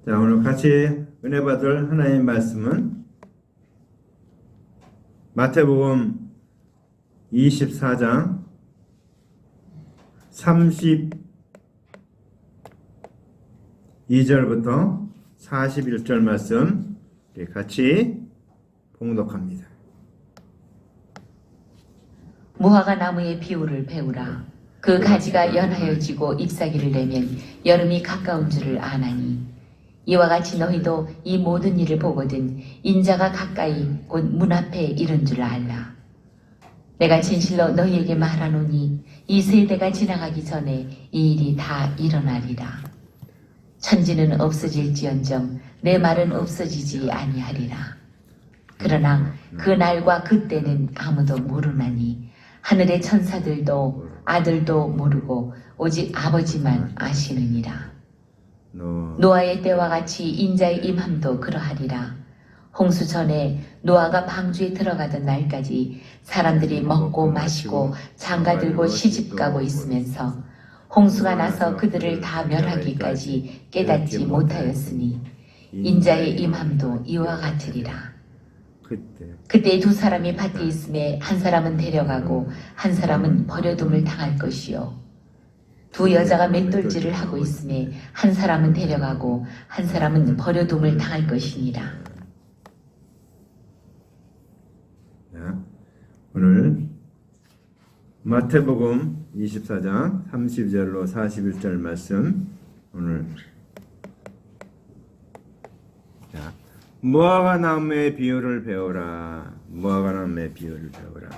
자, 오늘 같이 은혜 받을 하나님의 말씀은 마태복음 24장 32절부터 41절 말씀 같이 봉독합니다. 무화과 나무의 비유를 배우라. 그 가지가 연하여지고 잎사귀를 내면 여름이 가까운 줄을 아나니, 이와 같이 너희도 이 모든 일을 보거든 인자가 가까이 곧 문 앞에 이른 줄 알라. 내가 진실로 너희에게 말하노니 이 세대가 지나가기 전에 이 일이 다 일어나리라. 천지는 없어질지언정 내 말은 없어지지 아니하리라. 그러나 그 날과 그 때는 아무도 모르나니 하늘의 천사들도 아들도 모르고 오직 아버지만 아시느니라. 노아의 때와 같이 인자의 임함도 그러하리라. 홍수 전에 노아가 방주에 들어가던 날까지 사람들이 먹고 마시고 장가들고 시집가고 있으면서 홍수가 나서 그들을 다 멸하기까지 깨닫지 못하였으니 인자의 임함도 이와 같으리라. 그때 두 사람이 밭에 있음에 한 사람은 데려가고 한 사람은 버려둠을 당할 것이요, 두 여자가 맷돌질을 하고 있음에 한 사람은 데려가고 한 사람은 버려둠을 당할 것이니라. 오늘 마태복음 24장 30절로 41절 말씀, 오늘 무화과 나무의 비유를 배워라. 무화과 나무의 비유를 배워라.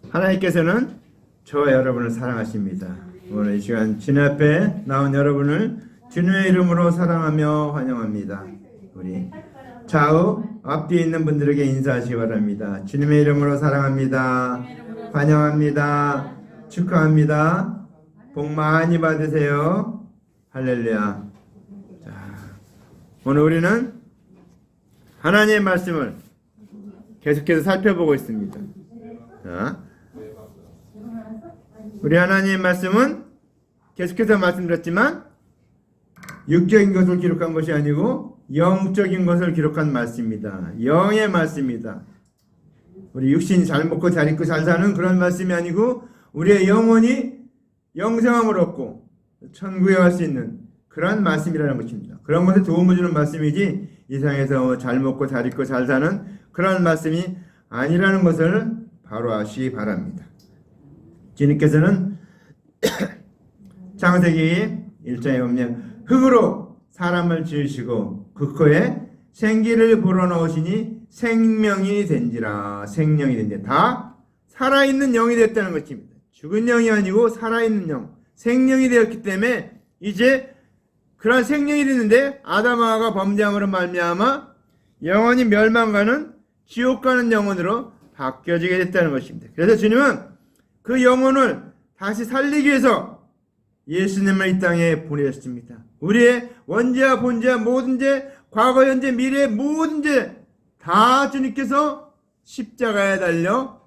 하나님께서는 저와 여러분을 사랑하십니다. 오늘 이 시간 주님 앞에 나온 여러분을 주님의 이름으로 사랑하며 환영합니다. 우리 좌우 앞뒤에 있는 분들에게 인사하시기 바랍니다. 주님의 이름으로 사랑합니다. 환영합니다. 축하합니다. 복 많이 받으세요. 할렐루야. 자, 오늘 우리는 하나님의 말씀을 계속해서 살펴보고 있습니다. 자, 우리 하나님의 말씀은 계속해서 말씀드렸지만 육적인 것을 기록한 것이 아니고 영적인 것을 기록한 말씀입니다. 영의 말씀입니다. 우리 육신이 잘 먹고 잘 입고 잘 사는 그런 말씀이 아니고 우리의 영혼이 영생함을 얻고 천국에 갈 수 있는 그런 말씀이라는 것입니다. 그런 것에 도움을 주는 말씀이지 이 세상에서 잘 먹고 잘 입고 잘 사는 그런 말씀이 아니라는 것을 바로 아시기 바랍니다. 주님께서는 창세기 1장에 보면 흙으로 사람을 지으시고 그 코에 생기를 불어넣으시니 생명이 된지라. 생명이 된지라. 다 살아있는 영이 됐다는 것입니다. 죽은 영이 아니고 살아있는 영, 생명이 되었기 때문에 이제 그런 생명이 됐는데 아담하가 범죄함으로 말미암아 영원히 멸망가는 지옥 가는 영혼으로 바뀌어지게 됐다는 것입니다. 그래서 주님은 그 영혼을 다시 살리기 위해서 예수님을 이 땅에 보내셨습니다. 우리의 원죄와 본죄와 모든 죄, 과거, 현재, 미래의 모든 죄 다 주님께서 십자가에 달려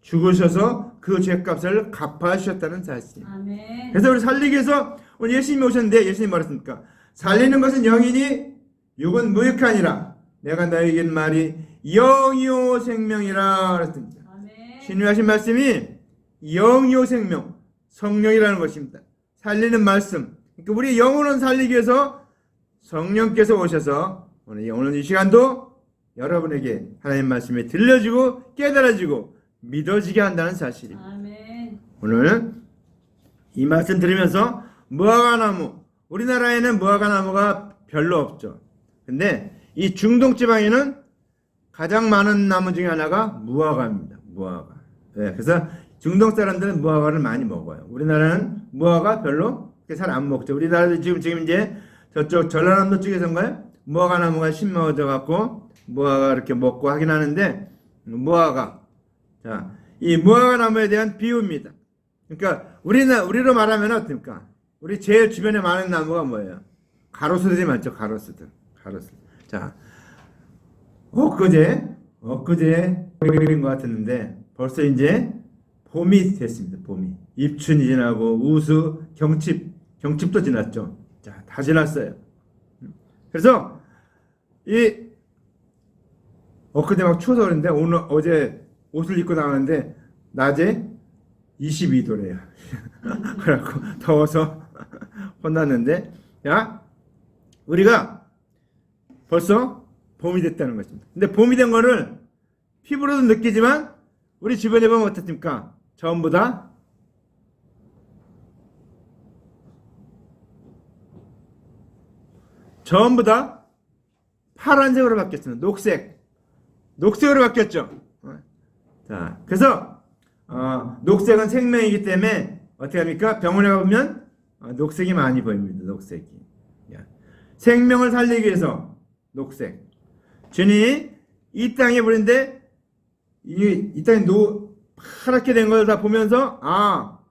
죽으셔서 그 죄값을 갚아주셨다는 사실. 아멘. 그래서 우리 살리기 위해서 오늘 예수님이 오셨는데 예수님이 말했습니까? 살리는 것은 영이니 육은 무익하니라. 내가 너에게 말이 영이요 생명이라 그랬습니다. 주님이 하신 말씀이 영이요 생명, 성령이라는 것입니다. 살리는 말씀. 그러니까 우리 영혼은 살리기 위해서 성령께서 오셔서 오늘 이 시간도 여러분에게 하나님 말씀이 들려지고 깨달아지고 믿어지게 한다는 사실입니다. 아멘. 오늘 이 말씀 들으면서 무화과나무, 우리나라에는 무화과나무가 별로 없죠. 근데 이 중동 지방에는 가장 많은 나무 중에 하나가 무화과입니다. 무화과. 네, 그래서 중동 사람들은 무화과를 많이 먹어요. 우리나라는 무화과 별로 잘 안 먹죠. 우리나라도 지금 이제 저쪽 전라남도 쪽에서인가요? 무화과 나무가 심어져 갖고 무화과 이렇게 먹고 하긴 하는데, 무화과. 자, 이 무화과 나무에 대한 비유입니다. 그러니까 우리로 말하면 어떻습니까? 우리 제일 주변에 많은 나무가 뭐예요? 가로수들이 많죠. 가로수들. 자, 엊그제 그린 것 같았는데 벌써 이제 봄이 됐습니다. 봄이. 입춘이 지나고 우수, 경칩도 지났죠. 자, 다 지났어요. 그래서 엊그제 막 추워서 그런데 어제 옷을 입고 나왔는데 낮에 22도래요. 그래갖고 더워서 혼났는데, 야, 우리가 벌써 봄이 됐다는 것입니다. 근데 봄이 된 거를 피부로도 느끼지만 우리 주변에 보면 어떻습니까? 전부 다 파란색으로 바뀌었습니다. 녹색으로 바뀌었죠. 자, 그래서 녹색은 생명이기 때문에 어떻게 합니까? 병원에 가보면 녹색이 많이 보입니다. 녹색이. 생명을 살리기 위해서 녹색. 주님이 이 땅에 보는데 이 땅에 파랗게 된 걸 다 보면서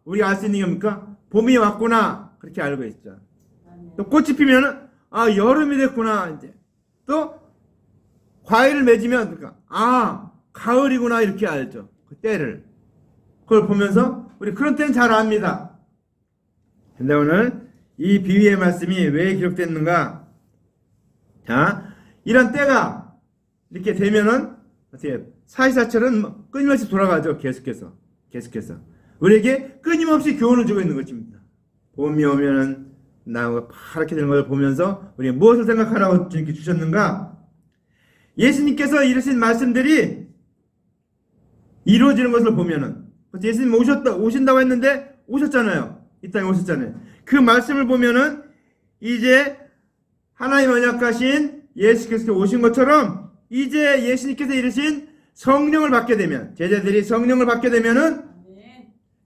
우리가 알 수 있는 게 뭡니까? 봄이 왔구나. 그렇게 알고 있죠. 또 꽃이 피면은 여름이 됐구나. 이제 또 과일을 맺으면 그러니까 가을이구나 이렇게 알죠. 그 때를. 그걸 보면서 우리 그런 때는 잘 압니다. 근데 오늘 이 비유의 말씀이 왜 기록됐는가? 자, 이런 때가 이렇게 되면은 어떻게 사이사철은 끊임없이 돌아가죠. 계속해서 우리에게 끊임없이 교훈을 주고 있는 것입니다. 봄이 오면은 나무가 파랗게 되는 걸 보면서 우리가 무엇을 생각하라고 이렇게 주셨는가? 예수님께서 이르신 말씀들이 이루어지는 것을 보면은 예수님 오신다고 했는데 오셨잖아요. 이 땅에 오셨잖아요. 그 말씀을 보면은 이제 하나님 언약하신 예수께서 오신 것처럼 이제 예수님께서 이르신 성령을 받게 되면 제자들이 성령을 받게 되면은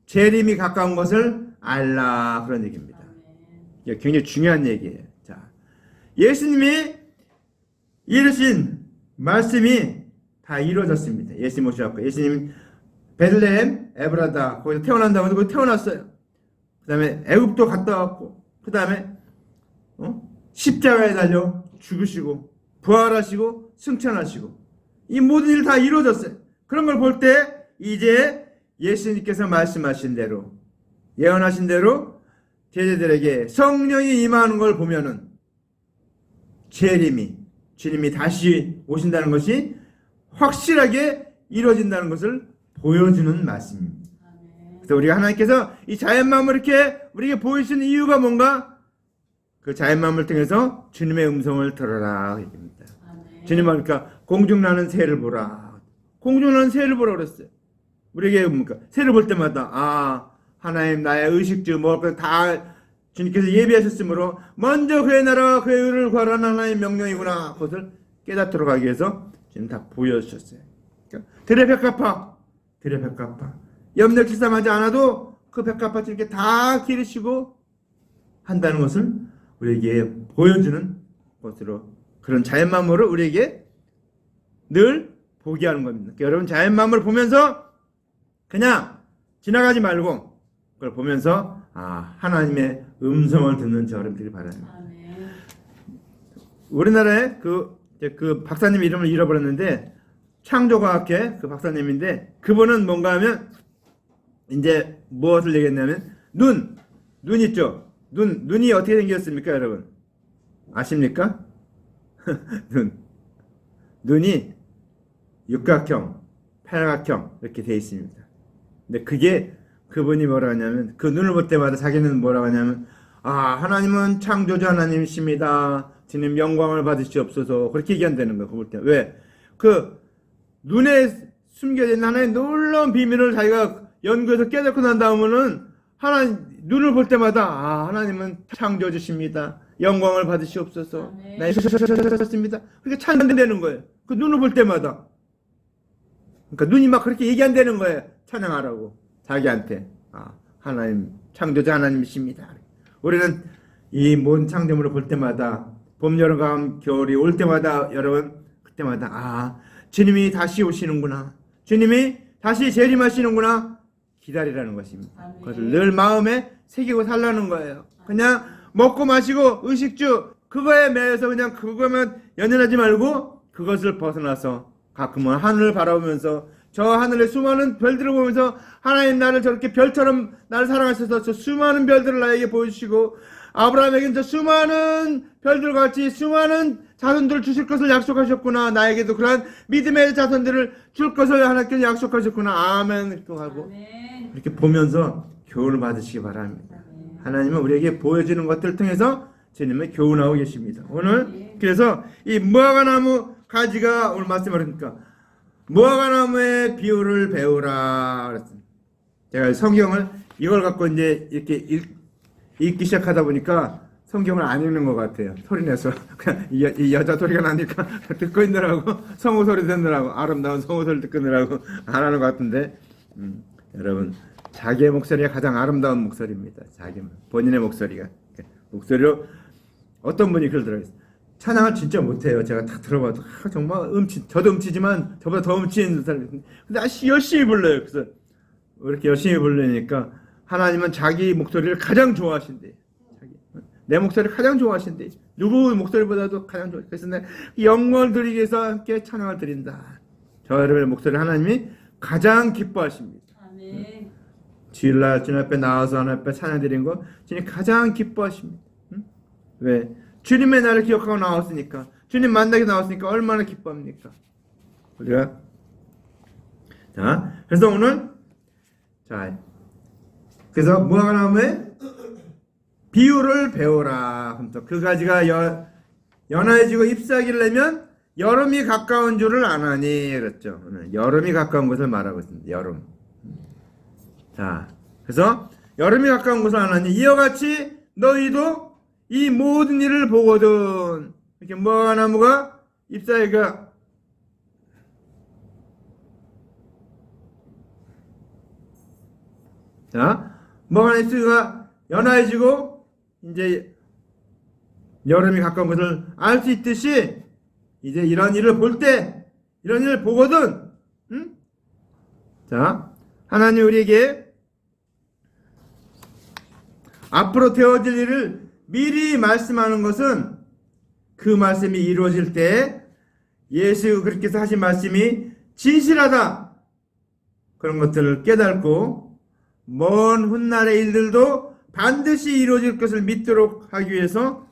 재림이 가까운 것을 알라 그런 얘기입니다. 이게 굉장히 중요한 얘기예요. 자, 예수님이 이르신 말씀이 다 이루어졌습니다. 예수님 오셔갖고 예수님 베들레헴 에브라다 거기서 태어난다고 해서 거기 태어났어요. 그 다음에 애굽도 갔다 왔고 그 다음에 십자가에 달려 죽으시고 부활하시고 승천하시고 이 모든 일 다 이루어졌어요. 그런 걸 볼 때 이제 예수님께서 말씀하신 대로 예언하신 대로 제자들에게 성령이 임하는 걸 보면은 주님이 다시 오신다는 것이 확실하게 이루어진다는 것을 보여주는 말씀입니다. 그래서 우리가 하나님께서 이 자연만물 이렇게 우리에게 보이시는 이유가 뭔가? 그 자연만물 통해서 주님의 음성을 들어라 얘기입니다. 주님은 그러니까 공중나는 새를 보라. 공중나는 새를 보라 그랬어요. 우리에게 뭡니까? 새를 볼 때마다 하나님 나의 의식주 먹을 것 다 주님께서 예비하셨으므로 먼저 그의 나라와 그의 의를 구하라는 하나님의 명령이구나. 그것을 깨닫도록 하기 위해서 주님 다 보여주셨어요. 그러니까 들의 백합화 염려 질삼하지 않아도 그 백합화 이렇게 다 기르시고 한다는 것을 우리에게 보여주는 것으로 그런 자연만물을 우리에게 늘 보게 하는 겁니다. 그러니까 여러분 자연만물을 보면서 그냥 지나가지 말고 그걸 보면서 하나님의 음성을 듣는 여러분들이 바랍니다. 우리나라에 그 박사님 이름을 잃어버렸는데 창조과학회 그 박사님인데 그분은 뭔가 하면 이제 무엇을 얘기했냐면 눈 있죠. 눈이 어떻게 생겼습니까, 여러분? 아십니까? 눈이 육각형, 팔각형 이렇게 되어 있습니다. 근데 그분이 뭐라 하냐면 그 눈을 볼 때마다 자기는 뭐라고 하냐면 하나님은 창조주 하나님이십니다. 주님 영광을 받으시옵소서. 그렇게 얘기한다는 거예요. 볼 때. 왜? 그 눈에 숨겨진 하나의 놀라운 비밀을 자기가 연구해서 깨닫고 난 다음에는 눈을 볼 때마다 하나님은 창조주십니다. 영광을 받으시옵소서. 나 예수셨습니다. 그렇게 찬양되는 거예요. 그 눈을 볼 때마다. 그러니까 눈이 막 그렇게 얘기한다는 거예요. 찬양하라고. 자기한테. 하나님, 창조자 하나님이십니다. 우리는 이 모든 창조물을 볼 때마다 봄, 여름, 가을, 겨울이 올 때마다 여러분 그때마다 주님이 다시 오시는구나. 주님이 다시 재림하시는구나. 기다리라는 것입니다. 그것을 늘 마음에 새기고 살라는 거예요. 그냥 먹고 마시고 의식주 그거에 매여서 그냥 그거만 연연하지 말고 그것을 벗어나서 가끔은 하늘을 바라보면서 저 하늘의 수많은 별들을 보면서 하나님 나를 저렇게 별처럼 나를 사랑하셔서 저 수많은 별들을 나에게 보여주시고 아브라함에게는 저 수많은 별들과 같이 수많은 자손들을 주실 것을 약속하셨구나. 나에게도 그러한 믿음의 자손들을 줄 것을 하나님께서 약속하셨구나. 아멘. 또 하고 아멘. 이렇게 보면서 교훈을 받으시기 바랍니다. 하나님은 우리에게 보여주는 것들을 통해서 주님을 교훈하고 계십니다. 오늘 그래서 이 무화과 나무 가지가 오늘 말씀하니까 무화과 나무의 비유를 배우라 그랬습니다. 제가 성경을 이걸 갖고 이제 이렇게 읽기 시작하다 보니까 성경을 안 읽는 것 같아요. 소리 내서 그냥 이 여자 소리가 나니까 듣고 있느라고 성우 소리 듣느라고 아름다운 성우 소리 듣느라고 안 하는 것 같은데 여러분 자기의 목소리가 가장 아름다운 목소리입니다. 자기 본인의 목소리가 목소리로 어떤 분이 그러더라고요. 찬양을 진짜 못해요. 제가 다 들어봐도 정말 저도 음치지만 저보다 더 음치인 사람이 근데 아주 열심히 불러요. 그래서 이렇게 열심히 부르니까 하나님은 자기 목소리를 가장 좋아하신대. 내 목소리를 가장 좋아하신대. 누구 목소리보다도 가장 좋아. 그래서 내가 영광을 드리기 위해서 함께 찬양을 드린다. 저 여러분의 목소리를 하나님이 가장 기뻐하십니다. 아멘. 주일날 주님 앞에 나와서 하나님 앞에 찬양 드린 거 주님 가장 기뻐하십니다. 왜? 주님의 날을 기억하고 나왔으니까. 주님 만나게 나왔으니까 얼마나 기뻐합니까? 우리가 자, 그래서 오늘 자, 그래서 무화과나무의 비유를 배워라. 그 가지가 연화해지고 잎사귀를 내면 여름이 가까운 줄을 아나니 그랬죠. 오늘 여름이 가까운 것을 말하고 있습니다. 여름. 자, 그래서 여름이 가까운 것을 아나니 이와 같이 너희도 이 모든 일을 보거든. 이렇게 무화과나무가 잎사귀가 자, 무화과나무가 연화해지고 이제 여름이 가까운 것을 알 수 있듯이 이제 이런 일을 볼 때 이런 일을 보거든. 응? 자, 하나님 우리에게 앞으로 되어질 일을 미리 말씀하는 것은 그 말씀이 이루어질 때 예수 그리스도께서 하신 말씀이 진실하다 그런 것들을 깨닫고 먼 훗날의 일들도 반드시 이루어질 것을 믿도록 하기 위해서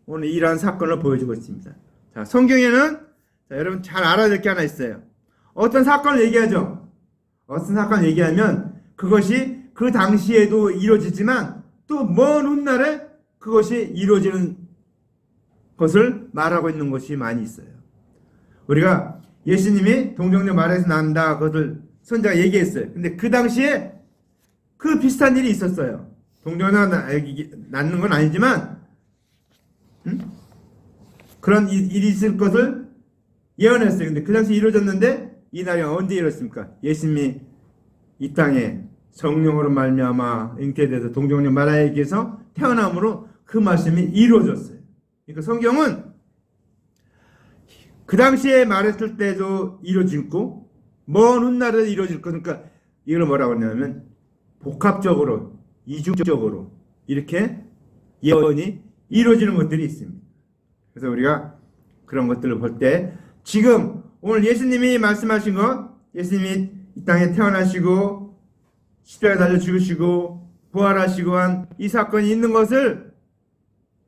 오늘 이러한 사건을 보여주고 있습니다. 자, 성경에는 자, 여러분 잘 알아야 될 게 하나 있어요. 어떤 사건을 얘기하죠. 어떤 사건을 얘기하면 그것이 그 당시에도 이루어지지만 또 먼 훗날에 그것이 이루어지는 것을 말하고 있는 것이 많이 있어요. 우리가 예수님이 동정녀 말에서 난다 그것을 선자가 얘기했어요. 근데 그 당시에 그 비슷한 일이 있었어요. 동정녀가 낳는 건 아니지만 그런 일이 있을 것을 예언했어요. 근데 그 당시 이루어졌는데 이 날이 언제 이뤘습니까? 예수님이 이 땅에 성령으로 말미암아 잉태돼서 동정녀 마리아에게서 태어남으로 그 말씀이 이루어졌어요. 그러니까 성경은 그 당시에 말했을 때도 이루어지고 먼 훗날에도 이루어질 거. 그러니까 이걸 뭐라고 하냐면 복합적으로 이중적으로 이렇게 예언이 이루어지는 것들이 있습니다. 그래서 우리가 그런 것들을 볼 때 지금 오늘 예수님이 말씀하신 것 예수님이 이 땅에 태어나시고 십자가에 달려 죽으시고 부활하시고 한 이 사건이 있는 것을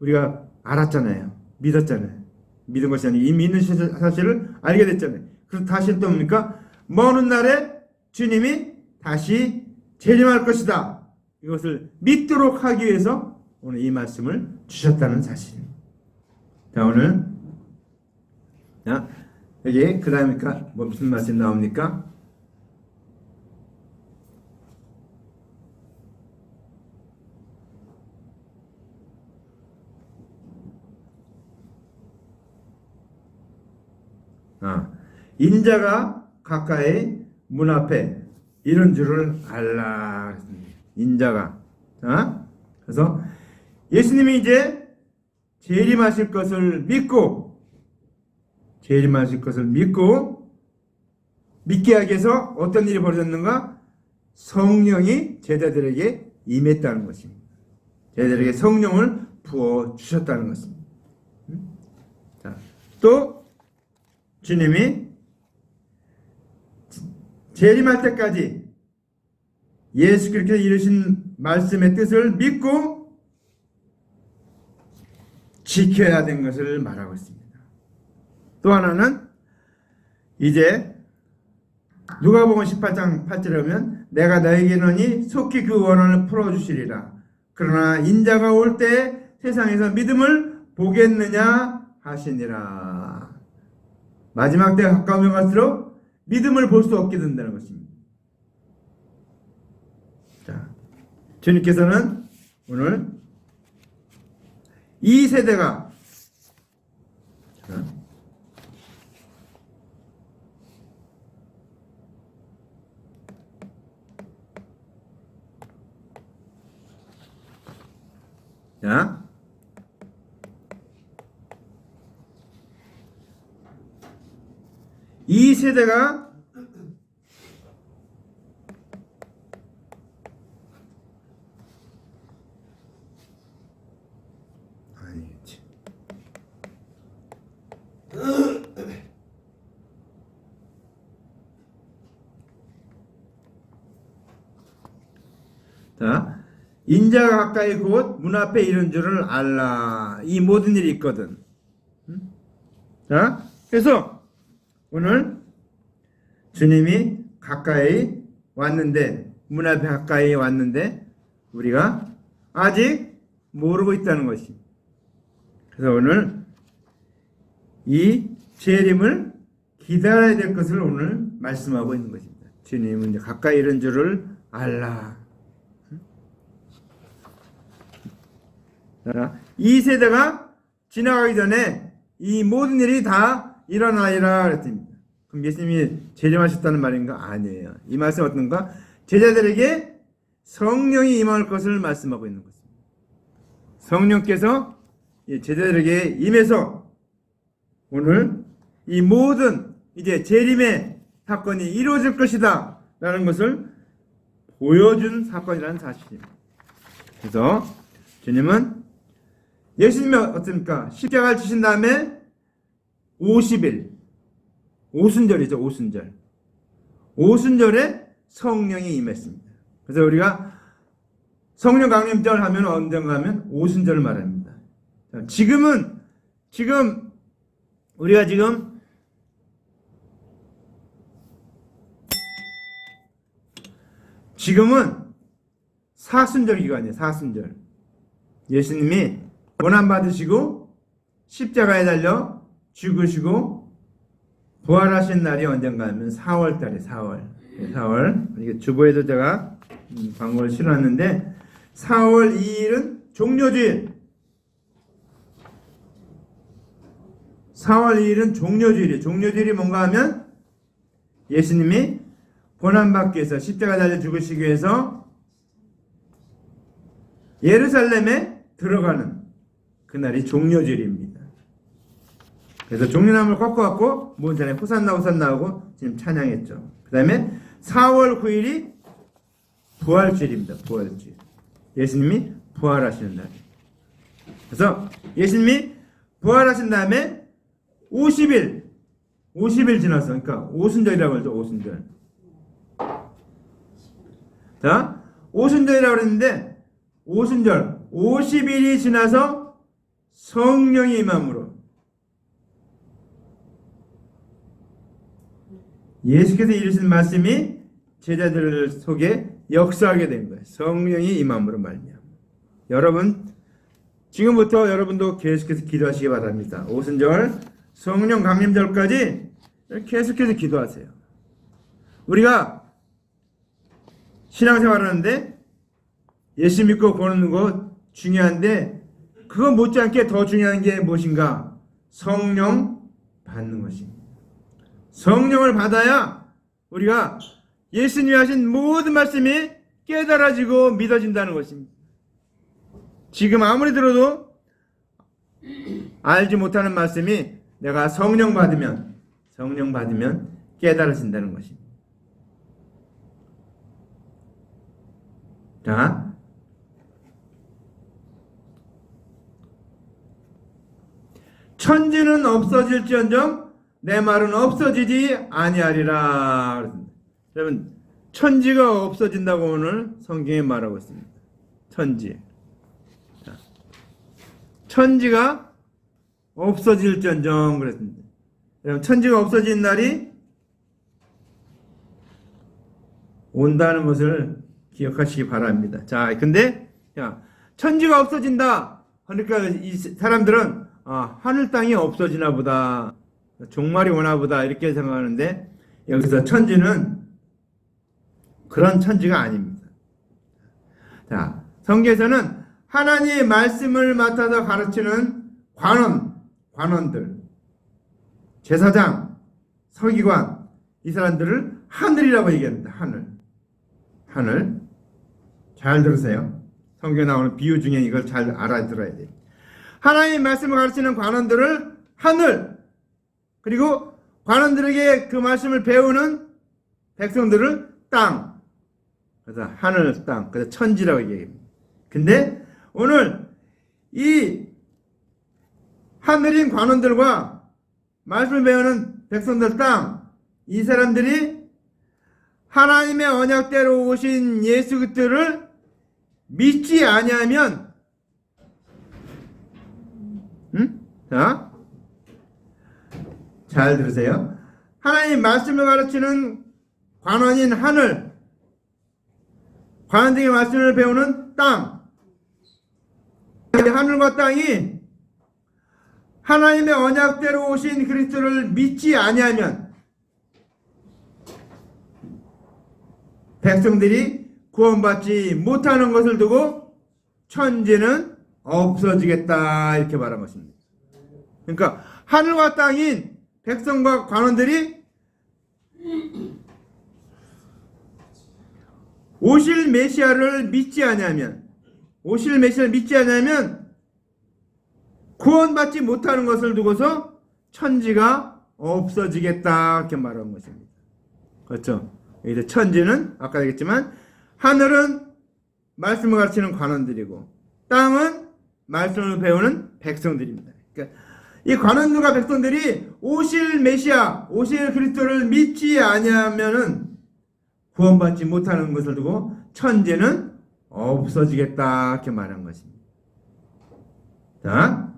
우리가 알았잖아요. 믿었잖아요. 믿은 것이 아니고 이미 있는 사실을 알게 됐잖아요. 그래서 다시 또 뭡니까? 먼 훗날에 주님이 다시 재림할 것이다. 이것을 믿도록 하기 위해서 오늘 이 말씀을 주셨다는 사실입니다. 자, 오늘 자, 여기 그 다음에 무슨 말씀 나옵니까? 인자가 가까이 문 앞에 이런 줄을 알라. 인자가. 자, 그래서 예수님이 이제 재림하실 것을 믿고 믿게 하기 위해서 어떤 일이 벌어졌는가? 성령이 제자들에게 임했다는 것입니다. 제자들에게 성령을 부어 주셨다는 것입니다. 자, 또 주님이 재림할 때까지 예수 그리스도께서 이루신 말씀의 뜻을 믿고 지켜야 된 것을 말하고 있습니다. 또 하나는 이제 누가복음 18장 8절에 보면 내가 너에게 이르노니 속히 그 원한을 풀어주시리라. 그러나 인자가 올 때 세상에서 믿음을 보겠느냐 하시니라. 마지막 때가 가까우면 갈수록 믿음을 볼 수 없게 된다는 것입니다. 자, 주님께서는 오늘 이 세대가 자, 이 세대가 아니겠지. 자, 인자가 가까이 곧 문 앞에 이른 줄을 알라. 이 모든 일이 있거든. 자, 그래서 오늘 주님이 가까이 왔는데, 문 앞에 가까이 왔는데 우리가 아직 모르고 있다는 것이. 그래서 오늘 이 재림을 기다려야 될 것을 오늘 말씀하고 있는 것입니다. 주님은 이제 가까이 이른 줄을 알라. 이 세대가 지나가기 전에 이 모든 일이 다 일어나리라 그랬습니다. 그럼 예수님이 재림하셨다는 말인가? 아니에요. 이 말씀은 어떤가? 제자들에게 성령이 임할 것을 말씀하고 있는 것입니다. 성령께서 제자들에게 임해서 오늘 이 모든 이제 재림의 사건이 이루어질 것이다 라는 것을 보여준 사건이라는 사실입니다. 그래서 주님은 예수님이 어떻습니까? 십자가를 지신 다음에 50일, 오순절이죠, 오순절. 오순절에 성령이 임했습니다. 그래서 우리가 성령 강림절 하면 언젠가 하면 오순절을 말합니다. 지금 우리가 지금 지금은 사순절 기간이에요. 사순절. 예수님이 고난받으시고 십자가에 달려 죽으시고 부활하신 날이 언젠가 하면 4월달에 4월. 이게 주보에도 제가 광고를 실어놨는데 4월 2일은 종료주일. 4월 2일은 종료주일이에요. 종료주일이 뭔가 하면 예수님이 고난받기 위해서 십자가에 달려 죽으시기 위해서 예루살렘에 들어가는 그날이 종료주일입니다. 그래서 종려나무를 꺾어갖고 모든 전에 호산나 호산나 하고 지금 찬양했죠. 그 다음에 4월 9일이 부활주일입니다. 부활주일. 예수님이 부활하시는 날. 그래서 예수님이 부활하신 다음에 50일 지나서, 그러니까 오순절이라고 하죠. 오순절. 자, 오순절이라고 그랬는데 오순절 50일이 지나서 성령이 임함으로 예수께서 이루신 말씀이 제자들 속에 역사하게 된 거예요. 성령이 임함으로 말미암아. 여러분 지금부터 여러분도 계속해서 기도하시기 바랍니다. 오순절 성령 강림절까지 계속해서 기도하세요. 우리가 신앙생활 하는데 예수 믿고 보는 거 중요한데 그거 못지않게 더 중요한 게 무엇인가? 성령 받는 것입니다. 성령을 받아야 우리가 예수님이 하신 모든 말씀이 깨달아지고 믿어진다는 것입니다. 지금 아무리 들어도 알지 못하는 말씀이 내가 성령 받으면 깨달아진다는 것입니다. 자, 천지는 없어질지언정 내 말은 없어지지 아니하리라. 여러분, 천지가 없어진다고 오늘 성경에 말하고 있습니다. 천지. 자, 천지가 없어질전정 그랬습니다. 여러분, 천지가 없어진 날이 온다는 것을 기억하시기 바랍니다. 자, 근데 천지가 없어진다. 그러니까 이 사람들은 하늘 땅이 없어지나 보다, 종말이 오나 보다 이렇게 생각하는데, 여기서 천지는 그런 천지가 아닙니다. 자, 성경에서는 하나님의 말씀을 맡아서 가르치는 관원들, 제사장, 서기관, 이 사람들을 하늘이라고 얘기합니다. 하늘. 잘 들으세요. 성경에 나오는 비유 중에 이걸 잘 알아들어야 돼요. 하나님의 말씀을 가르치는 관원들을 하늘, 그리고 관원들에게 그 말씀을 배우는 백성들을 땅. 그래서 하늘, 땅, 그래서 천지라고 얘기합니다. 근데 오늘 이 하늘인 관원들과 말씀을 배우는 백성들 땅, 이 사람들이 하나님의 언약대로 오신 예수 그리스도를 믿지 아니하면, 자, 잘 들으세요. 하나님 말씀을 가르치는 관원인 하늘, 관원들에게 말씀을 배우는 땅, 하늘과 땅이 하나님의 언약대로 오신 그리스도를 믿지 아니하면 백성들이 구원받지 못하는 것을 두고 천지는 없어지겠다, 이렇게 말한 것입니다. 그러니까 하늘과 땅인 백성과 관원들이 오실 메시아를 믿지 아니하면 구원받지 못하는 것을 두고서 천지가 없어지겠다, 이렇게 말한 것입니다. 그렇죠? 이제 천지는 아까 얘기했지만 하늘은 말씀을 가르치는 관원들이고 땅은 말씀을 배우는 백성들입니다. 그러니까 이 관원들과 백성들이 오실 메시아, 오실 그리스도를 믿지 아니하면은 구원받지 못하는 것을 두고 천지는 없어지겠다, 이렇게 말한 것입니다. 자,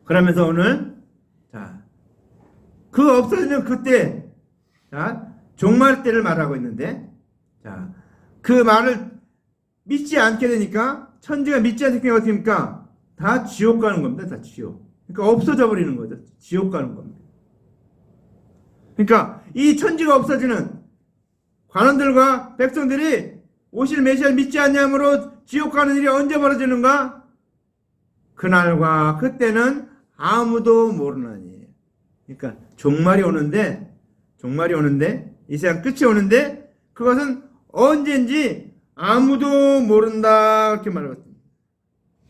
그러면서 오늘 그 없어지는 그때, 종말 때를 말하고 있는데, 그 말을 믿지 않게 되니까, 천지가 믿지 않게 되니까 어떻게 됩니까? 다 지옥 가는 겁니다. 다 지옥. 그러니까 없어져 버리는 거죠. 지옥 가는 겁니다. 그러니까 이 천지가 없어지는 관원들과 백성들이 오실 메시아를 믿지 않냐므로 지옥 가는 일이 언제 벌어지는가? 그날과 그때는 아무도 모르나니. 그러니까 종말이 오는데 이 세상 끝이 오는데 그것은 언제인지 아무도 모른다, 이렇게 말했습니다.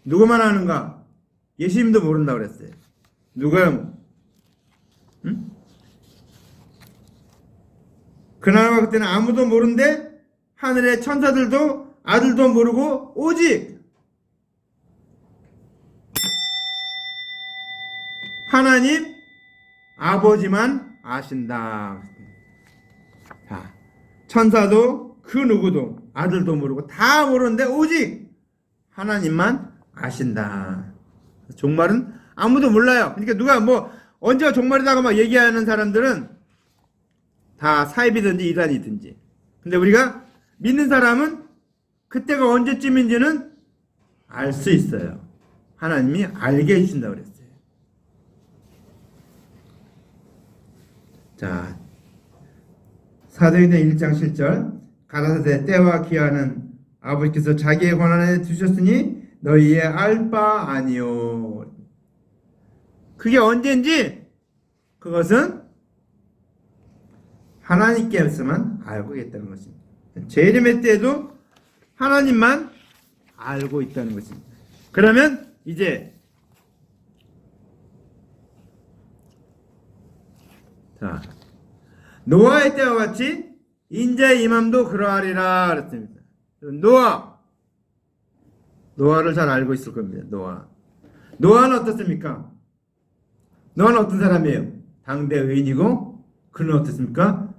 누구만 아는가? 예수님도 모른다고 그랬어요. 누가? 그날과 그때는 아무도 모른데 하늘의 천사들도 아들도 모르고 오직 하나님 아버지만 아신다. 자, 천사도 그 누구도 아들도 모르고 다 모르는데 오직 하나님만 아신다. 종말은 아무도 몰라요. 그러니까 누가 언제가 종말이라고 막 얘기하는 사람들은 다 사입이든지 이단이든지. 근데 우리가 믿는 사람은 그때가 언제쯤인지는 알 수 있어요. 하나님이 알게 해주신다고 그랬어요. 자, 사도행전 1장 7절, 가라사대 때와 기한은 아버지께서 자기의 권한에 두셨으니 너희의 알 바 아니요. 그게 언제인지 그것은 하나님께서만 알고 있다는 것입니다. 재림의 때에도 하나님만 알고 있다는 것입니다. 그러면 이제 노아의 때와 같이 인자의 임함도 그러하리라 그랬습니다. 노아를 잘 알고 있을 겁니다. 노아는 어떻습니까? 노아는 어떤 사람이에요? 당대 의인이고, 그는 어떻습니까?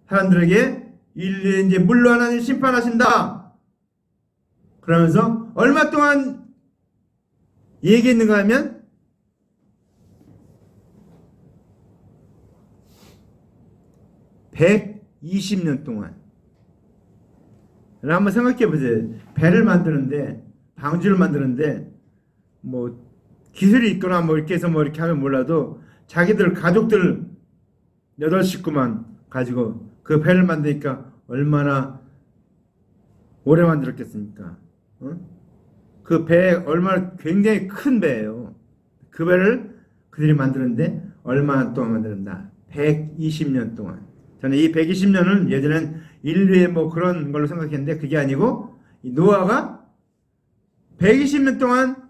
사람들에게 인류에 이제 물로 하나님 심판하신다. 그러면서 얼마 동안 얘기했는가 하면 120년 동안. 한번 생각해 보세요. 배를 만드는데, 방주를 만드는데, 뭐, 기술이 있거나 뭐 이렇게 해서 뭐 이렇게 하면 몰라도 자기들 가족들 8식구만 가지고 그 배를 만드니까 얼마나 오래 만들었겠습니까? 그 배 얼마나 굉장히 큰 배예요. 그 배를 그들이 만드는데 얼마나 동안 만드는다? 120년 동안. 저는 이 120년은 예전엔 인류의 뭐 그런 걸로 생각했는데 그게 아니고 이 노아가 120년 동안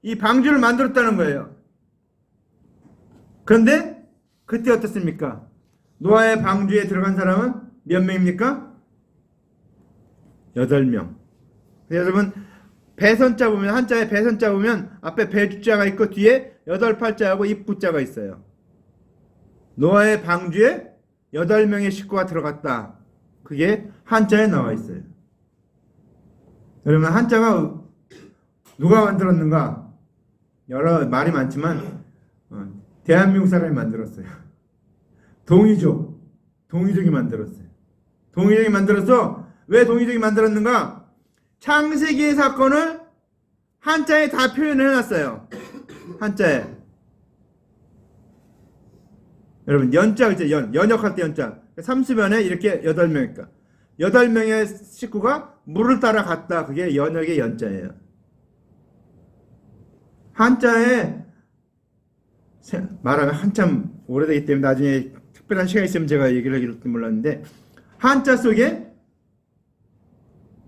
이 방주를 만들었다는 거예요. 그런데 그때 어떻습니까? 노아의 방주에 들어간 사람은 몇 명입니까? 8명. 여러분 배선자 보면 한자에 배선자 보면 앞에 배주자가 있고 뒤에 8팔자하고 입구자가 있어요. 노아의 방주에 8명의 식구가 들어갔다. 그게 한자에 나와 있어요. 여러분 한자가 누가 만들었는가? 여러 말이 많지만 대한민국 사람이 만들었어요. 동이족이 만들었어요. 동이족이 만들어서 왜 동이족이 만들었는가? 창세기의 사건을 한자에 다 표현해놨어요. 한자에. 여러분 연자 이제 연역할 때 연자 30연에 이렇게 8명이니까 8명의 식구가 물을 따라 갔다. 그게 연역의 연자예요. 한자에 말하면 한참 오래되기 때문에 나중에 특별한 시간이 있으면 제가 얘기를 하길지 몰랐는데 한자 속에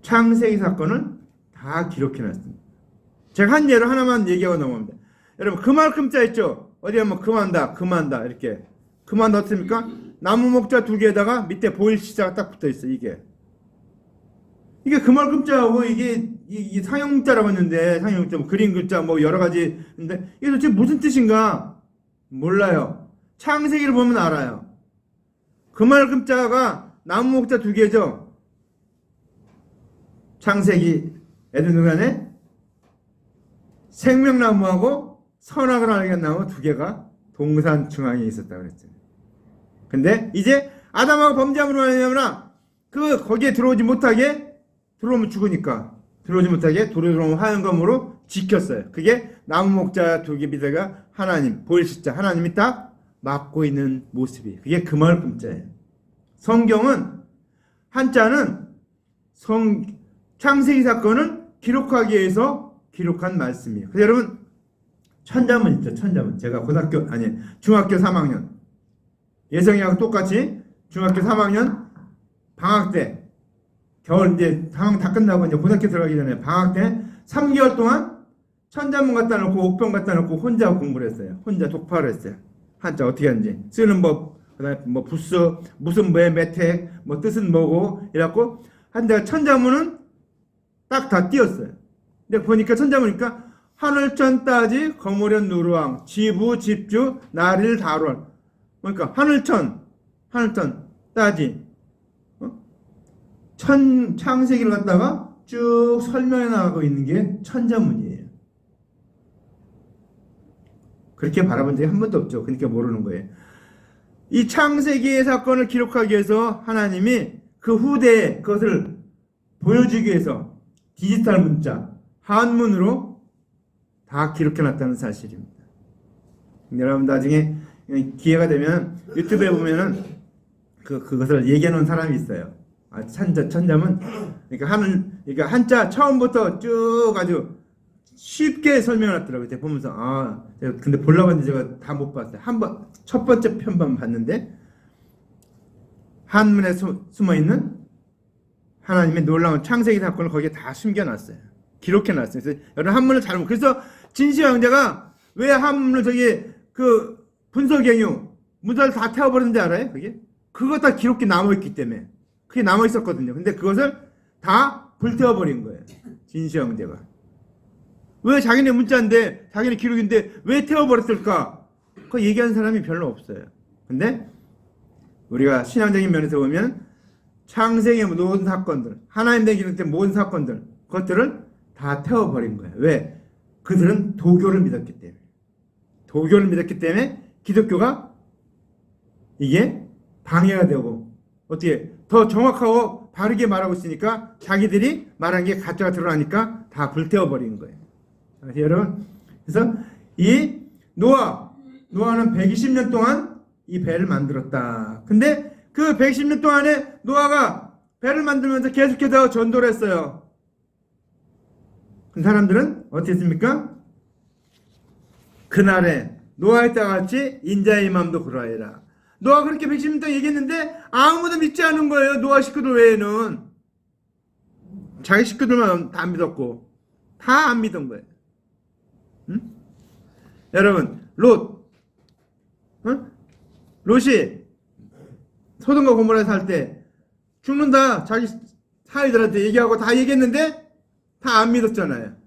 창세기 사건을 다 기록해놨습니다. 제가 한 예로 하나만 얘기하고 넘어갑니다. 여러분 그만큼 자 있죠? 어디 가면 그만다 이렇게 그만다 어떻습니까? 나무 목자 2개에다가 밑에 보일 시자가 딱 붙어있어요. 이게 그만큼 자하고 이게 상형자라고 했는데 상형자 뭐 그림 글자 뭐 여러 가지 인데 이게 도대체 무슨 뜻인가 몰라요. 창세기를 보면 알아요. 그만큼 자가 나무 목자 2개죠. 창세기 에덴동산에 생명나무하고 선악을 알게 나무 2개가 동산 중앙에 있었다 그랬죠. 근데 이제 아담하고 범죄함으로 말미암아 거기에 들어오지 못하게 들어오면 죽으니까 들어오지 못하게 들어오면 화영검으로 지켰어요. 그게 나무 목자 2개 밑에가 하나님 보일 십자 하나님이 딱 막고 있는 모습이 그게 그만큼자예요. 성경은 한자는 창세기 사건을 기록하기 위해서 기록한 말씀이에요. 그래서 여러분 천자문 있죠. 천자문 제가 중학교 3학년 예성이하고 똑같이 중학교 3학년 방학 때 겨울 이제 방학 다 끝나고 이제 고등학교 들어가기 전에 방학 때 3개월 동안 천자문 갖다 놓고 옥병 갖다 놓고 혼자 공부를 했어요. 혼자 독파를 했어요. 한자 어떻게 하는지 쓰는 법, 그다음에 뭐 부스 무슨 뭐의 매택 뭐 뜻은 뭐고 이래갖고 한자 천자문은 딱 다 띄었어요. 근데 보니까 천자문이니까 하늘천 따지 거무련 누르왕 지부 집주 나릴 다롤 그러니까 하늘천 따지 창세기를 갖다가 쭉 설명해 나가고 있는 게 천자문이에요. 그렇게 바라본 적이 한 번도 없죠. 그러니까 모르는 거예요. 이 창세기의 사건을 기록하기 위해서 하나님이 그 후대에 그것을 보여주기 위해서 디지털 문자 한문으로 다 기록해놨다는 사실입니다. 여러분 나중에 기회가 되면 유튜브에 보면은 그것을 얘기해놓은 사람이 있어요. 천자문 그러니까 한자 처음부터 쭉 아주 쉽게 설명해놨더라고요. 제가 보면서 근데 보려고 했는데 제가 다 못 봤어요. 첫 번째 편만 봤는데 한문에 숨어있는 하나님의 놀라운 창세기 사건을 거기에 다 숨겨놨어요. 기록해놨어요. 그래서 여러분 한문을 잘 보면 그래서 진시황 형제가 왜 한문을 분석행유 문자를 다 태워버렸는지 알아요? 그거 다 기록이 남아있기 때문에 그게 남아있었거든요. 근데 그것을 다 불태워버린 거예요. 진시황 형제가 왜 자기네 문자인데 자기네 기록인데 왜 태워버렸을까? 그거 얘기하는 사람이 별로 없어요. 근데 우리가 신앙적인 면에서 보면 창세기의 모든 사건들 하나님의 기록된 모든 사건들 그것들을 다 태워버린 거예요. 왜? 그들은 도교를 믿었기 때문에 기독교가 이게 방해가 되고 어떻게 더 정확하고 바르게 말하고 있으니까 자기들이 말한 게 가짜가 드러나니까 다 불태워 버리는 거예요. 여러분, 그래서 이 노아는 120년 동안 이 배를 만들었다. 근데 그 120년 동안에 노아가 배를 만들면서 계속해서 전도를 했어요. 그 사람들은 어떻게 했습니까? 그날에 노아의 때와 같이 인자의 마음도 그러하리라. 노아가 그렇게 110년 동안 얘기했는데 아무도 믿지 않은 거예요. 노아 식구들 외에는. 자기 식구들만 다 안 믿었고 다 안 믿은 거예요. 응? 여러분, 롯이 소돔과 고모라에 살 때 죽는다 자기 사위들한테 얘기하고 다 얘기했는데 다 안 믿었잖아요.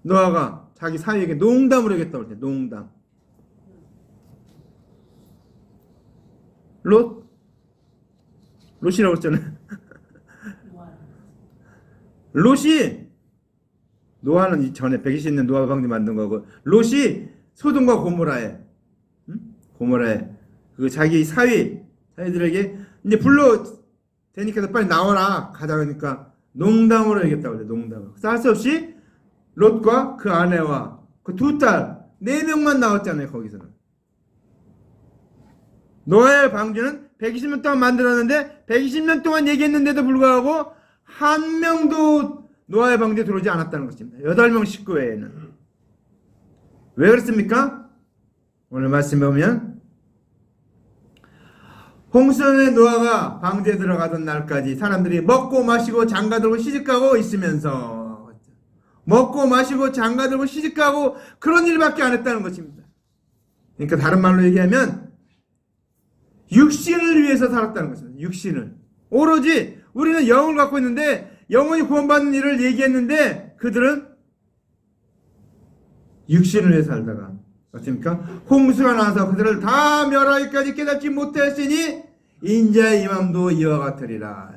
노아가 자기 사위에게 농담을 하겠다고 할 때 농담. 롯이라고 했잖아요. 롯이 노아는 전에 120년 노아 방주 만든 거고 롯이 소돔과 고모라에 그 자기 사위들에게 이제 불러 대니까 빨리 나와라 가자 그러니까 농담으로 얘기했다고 그래. 농담으로. 쌀 수 없이 롯과 그 아내와 그 두 딸 4명만 나왔잖아요. 거기서는. 노아의 방주는 120년 동안 만들었는데 120년 동안 얘기했는데도 불구하고 한 명도 노아의 방주에 들어오지 않았다는 것입니다. 8명 식구 외에는. 왜 그렇습니까? 오늘 말씀에 보면 홍수전에 노아가 방주에 들어가던 날까지 사람들이 먹고 마시고 장가들고 시집가고 있으면서 먹고 마시고 장가들고 시집가고 그런 일밖에 안 했다는 것입니다. 그러니까 다른 말로 얘기하면 육신을 위해서 살았다는 것입니다. 육신을. 오로지 우리는 영을 갖고 있는데 영원히 구원받는 일을 얘기했는데 그들은 육신을 위해 살다가 어떻습니까? 홍수가 나서 그들을 다 멸하기까지 깨닫지 못했으니 인자의 임함도 이와 같으리라.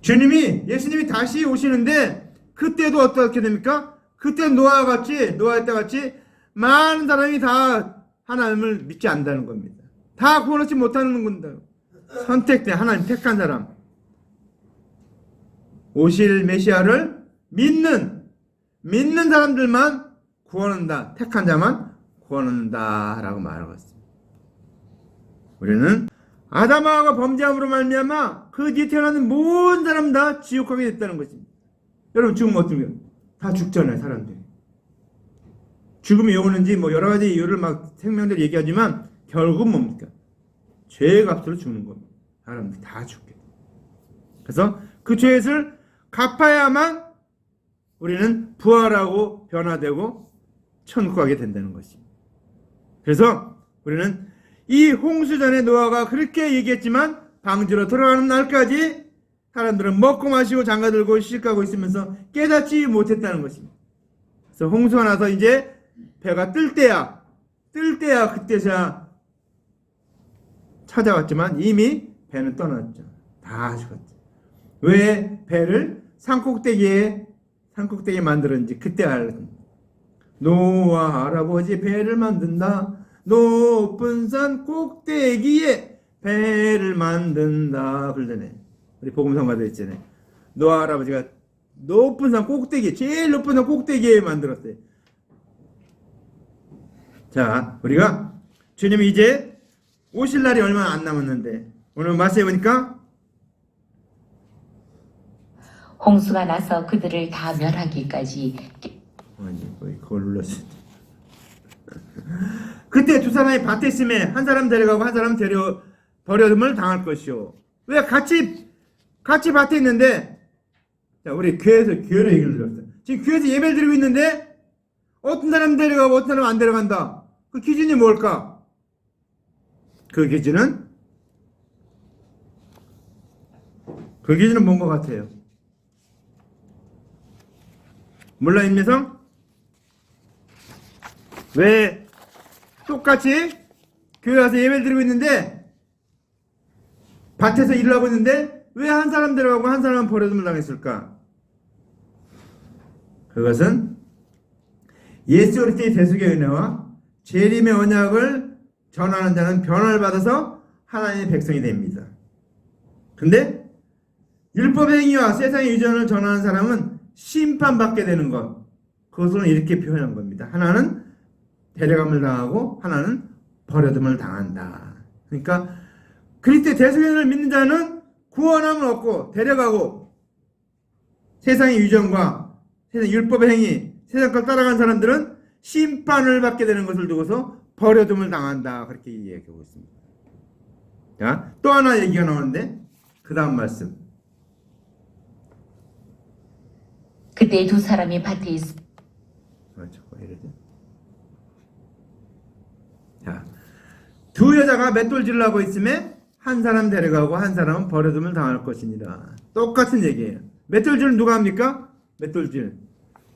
예수님이 다시 오시는데 그때도 어떻게 됩니까? 그때 노아의 때 같이 많은 사람이 다 하나님을 믿지 않는다는 겁니다. 다 구원받지 못하는 겁니다. 선택된 하나님 택한 사람. 오실 메시아를 믿는 사람들만 구원한다. 택한 자만 구원한다 라고 말하고 있습니다. 우리는 아담하고 범죄함으로 말미암아 그 뒤에 태어나는 모든 사람 다 지옥 가게 됐다는 것입니다. 여러분 죽으면 어떻게 해요? 다 죽잖아요. 사람들이. 죽음이 왜 오는지 여러 가지 이유를 막 생명들 얘기하지만 결국은 뭡니까? 죄의 값으로 죽는 겁니다. 사람들이 다 죽게. 그래서 그 죄를 갚아야만 우리는 부활하고 변화되고 천국 가게 된다는 것입니다. 그래서 우리는 이 홍수전에 노아가 그렇게 얘기했지만 방주로 들어가는 날까지 사람들은 먹고 마시고 장가들고 시집가고 있으면서 깨닫지 못했다는 것입니다. 그래서 홍수가 나서 이제 배가 뜰 때야 그때서야 찾아왔지만 이미 배는 떠났죠. 다 죽었죠. 왜 배를 산꼭대기에 만들었는지 그때 알았습니다. 노아 할아버지 배를 만든다. 높은 산 꼭대기에 배를 만든다. 그러잖아요. 우리 복음성가도 있잖아요. 노아 할아버지가 높은 산 꼭대기, 제일 높은 산 꼭대기에 만들었어요. 자, 우리가 주님이 이제 오실 날이 얼마 안 남았는데 오늘 말씀해 보니까 홍수가 나서 그들을 다 멸하기까지. 그걸 눌렀어. 그때 두 사람이 밭에 있음에 한 사람 데려가고 한 사람 버려둠을 당할 것이요. 왜 같이 밭에 있는데, 자, 우리 교회로 얘기를 들었어요. 지금 교회에서 예배를 드리고 있는데 어떤 사람 데려가고 어떤 사람 안 데려간다. 그 기준이 뭘까? 그 기준은 뭔 것 같아요? 몰라, 임미성? 왜 똑같이 교회 와서 예배를 드리고 있는데 밭에서 일을 하고 있는데 왜 한 사람 데려가고 한 사람은 버려둠을 당했을까? 그것은 예수 그리스도의 대속의 은혜와 재림의 언약을 전하는 자는 변화를 받아서 하나님의 백성이 됩니다. 근데 율법의 행위와 세상의 유전을 전하는 사람은 심판받게 되는 것. 그것을 이렇게 표현한 겁니다. 하나는 데려감을 당하고 하나는 버려둠을 당한다. 그러니까 그리스도의 대속연을 믿는 자는 구원함을 얻고 데려가고, 세상의 유전과 세상 율법의 행위, 세상 걸 따라간 사람들은 심판을 받게 되는 것을 두고서 버려둠을 당한다. 그렇게 얘기하고 있습니다. 자, 또 하나 얘기가 나오는데 그 다음 말씀. 그때 두 사람이 밭에 자, 두 여자가 맷돌질을 하고 있음에 한 사람 데려가고 한 사람은 버려둠을 당할 것이니라. 똑같은 얘기예요. 맷돌질은 누가 합니까? 맷돌질.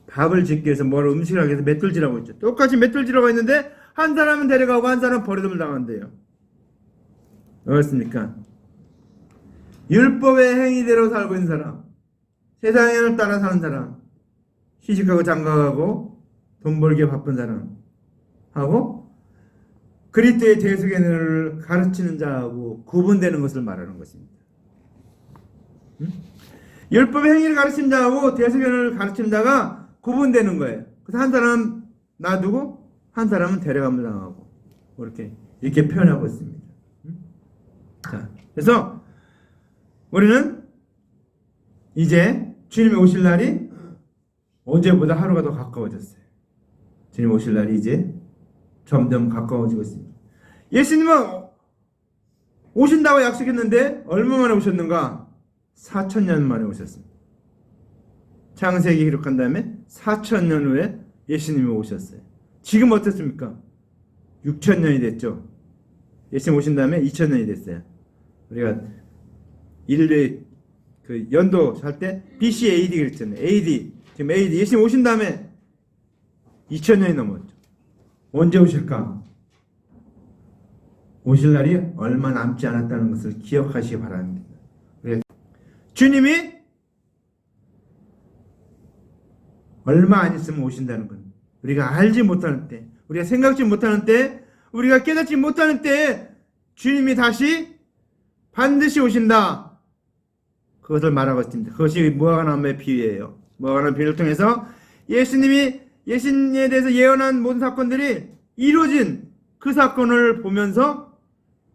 밥을 짓기 위해서 뭘 음식을 하기 위해서 맷돌질하고 있죠. 똑같이 맷돌질하고 있는데 한 사람은 데려가고 한 사람은 버려둠을 당한대요. 그렇습니까? 율법의 행위대로 살고 있는 사람, 세상을 따라 사는 사람, 시집가고 장가가고 돈 벌기에 바쁜 사람 하고 그리스도의 대속의 은혜를 가르치는 자하고 구분되는 것을 말하는 것입니다. 율법의 행위를 가르치는 자하고 대속의 은혜를 가르치는 자가 구분되는 거예요. 그래서 한 사람은 놔두고 한 사람은 데려감을 당하고 이렇게 표현하고 있습니다. 자, 그래서 우리는 이제 주님이 오실 날이 어제보다 하루가 더 가까워졌어요. 주님 오실 날이 이제 점점 가까워지고 있습니다. 예수님은 오신다고 약속했는데 얼마 만에 오셨는가? 4,000년 만에 오셨습니다. 창세기 기록한 다음에 4,000년 후에 예수님이 오셨어요. 지금 어떻습니까? 6,000년이 됐죠. 예수님 오신 다음에 2,000년이 됐어요. 우리가 인류의 그 연도 할 때 BC, AD 그랬잖아요. AD. 지금 AD. 예수님 오신 다음에 2,000년이 넘었죠. 언제 오실까? 오실 날이 얼마 남지 않았다는 것을 기억하시기 바랍니다. 주님이 얼마 안 있으면 오신다는 건 우리가 알지 못하는 때, 우리가 생각지 못하는 때, 우리가 깨닫지 못하는 때에 주님이 다시 반드시 오신다. 그것을 말하고 있습니다. 그것이 무화과나무의 비유예요. 무화과나무 비유를 통해서 예수님에 대해서 예언한 모든 사건들이 이루어진 그 사건을 보면서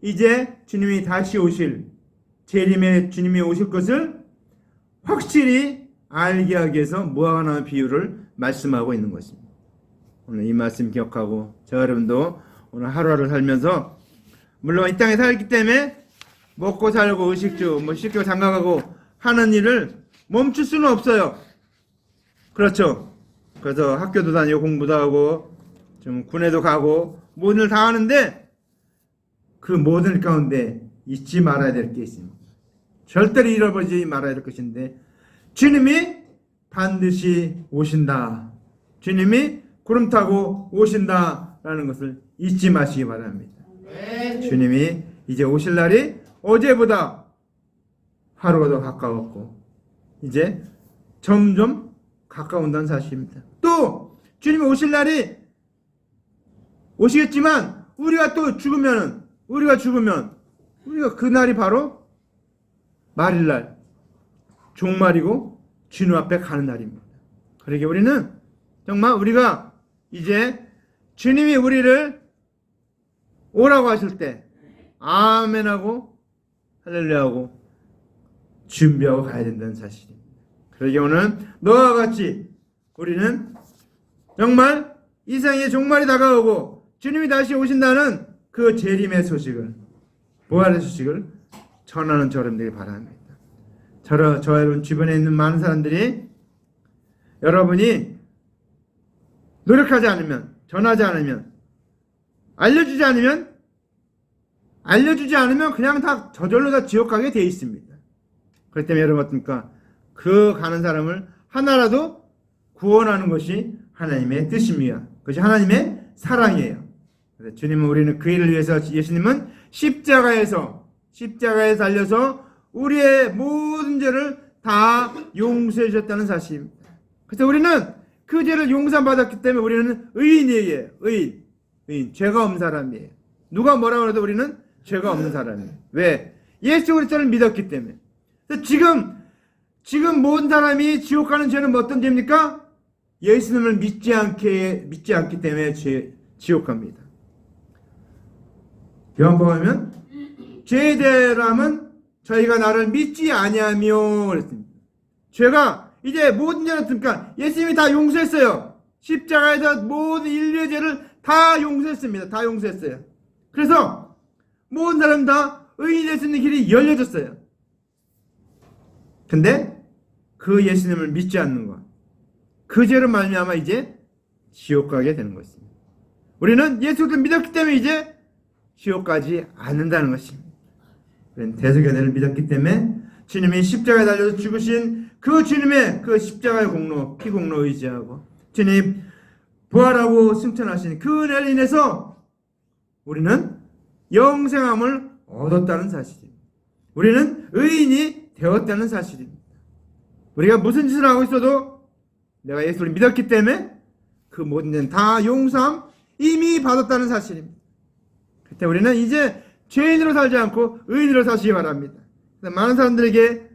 이제 주님이 다시 오실, 재림의 주님이 오실 것을 확실히 알게 하기 위해서 무화과나무 비유를 말씀하고 있는 것입니다. 오늘 이 말씀 기억하고 저 여러분도 오늘 하루하루 살면서 물론 이 땅에 살기 때문에 먹고 살고 의식주, 씻고 장가가고 하는 일을 멈출 수는 없어요. 그렇죠. 그래서 학교도 다니고 공부도 하고 좀 군에도 가고 모든 일 다 하는데 그 모든 일 가운데 잊지 말아야 될 게 있습니다. 절대로 잃어버리지 말아야 될 것인데 주님이 반드시 오신다. 주님이 구름 타고 오신다라는 것을 잊지 마시기 바랍니다. 주님이 이제 오실 날이 어제보다 하루가 더 가까웠고 이제 점점 가까운다는 사실입니다. 또 주님이 오실 날이 오시겠지만 우리가 죽으면 우리가 그 날이 바로 말일날 종말이고 주님 앞에 가는 날입니다. 그러게 우리는 정말 우리가 이제 주님이 우리를 오라고 하실 때 아멘하고 할렐루야하고 준비하고 가야 된다는 사실입니다. 그러게 오늘 너와 같이 우리는 정말 이 세상의 종말이 다가오고 주님이 다시 오신다는 그 재림의 소식을, 부활의 소식을 전하는 저 여러분들이 바랍니다. 저 여러분 주변에 있는 많은 사람들이 여러분이 노력하지 않으면, 전하지 않으면, 알려주지 않으면 그냥 다 저절로 다 지옥 가게 돼 있습니다. 그렇기 때문에 여러분 어떻습니까? 그 가는 사람을 하나라도 구원하는 것이 하나님의 뜻입니다. 그것이 하나님의 사랑이에요. 그래서 주님은 우리는 그 일을 위해서 예수님은 십자가에서 달려서 우리의 모든 죄를 다 용서해 주셨다는 사실입니다. 그래서 우리는 그 죄를 용서받았기 때문에 우리는 의인이에요. 의인. 죄가 없는 사람이에요. 누가 뭐라고 해도 우리는 죄가 없는 사람이에요. 왜? 예수 그리스도를 믿었기 때문에. 그래서 지금 모든 사람이 지옥 가는 죄는 어떤 죄입니까? 예수님을 믿지 않기 때문에 지옥 갑니다. 요한복음에 죄에 대함은 저희가 나를 믿지 아니하며 그랬습니다. 죄가 이제 모든 죄는 어떻습니까? 예수님이 다 용서했어요. 십자가에서 모든 인류의 죄를 다 용서했습니다. 다 용서했어요. 그래서 모든 사람 다 의인이 될 수 있는 길이 열려졌어요. 근데 그 예수님을 믿지 않는 것, 그 죄로 말미암아 이제 지옥 가게 되는 것입니다. 우리는 예수를 믿었기 때문에 이제 지옥 가지 않는다는 것입니다. 대속연애를 믿었기 때문에 주님이 십자가에 달려서 죽으신 그 주님의 그 십자가의 공로, 피공로 의지하고 주님 부활하고 승천하신 그 은혜를 인해서 우리는 영생함을 얻었다는 사실입니다. 우리는 의인이 되었다는 사실입니다. 우리가 무슨 짓을 하고 있어도 내가 예수를 믿었기 때문에 그 모든 죄는 다 용서함 이미 받았다는 사실입니다. 그때 우리는 이제 죄인으로 살지 않고 의인으로 사시기 바랍니다. 많은 사람들에게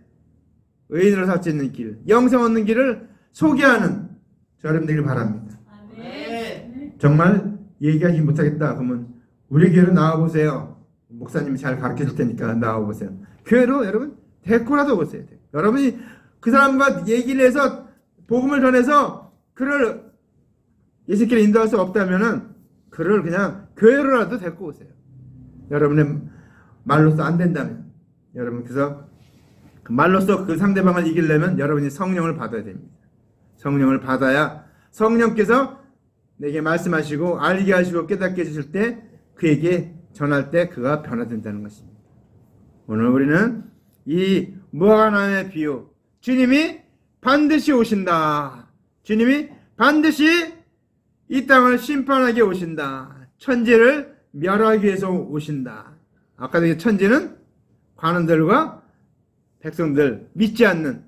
의인으로 살 수 있는 길, 영생 얻는 길을 소개하는 저여러분 되길 바랍니다. 정말 얘기하지 못하겠다 그러면 우리 교회로 나와보세요. 목사님이 잘 가르쳐줄 테니까 나와보세요. 교회로 여러분 데리고라도 오세요. 여러분이 그 사람과 얘기를 해서 복음을 전해서 그를 예수님께 인도할 수 없다면은 그를 그냥 교회로라도 데리고 오세요. 여러분의 말로써 안 된다면 여러분 그래서 그 말로써 그 상대방을 이기려면 여러분이 성령을 받아야 됩니다. 성령을 받아야 성령께서 내게 말씀하시고 알게 하시고 깨닫게 해주실 때 그에게 전할 때 그가 변화된다는 것입니다. 오늘 우리는 이 무화과나무의 비유, 주님이 반드시 오신다. 주님이 반드시 이 땅을 심판하게 오신다. 천지를 멸하기 위해서 오신다. 아까도 천지는 관원들과 백성들, 믿지 않는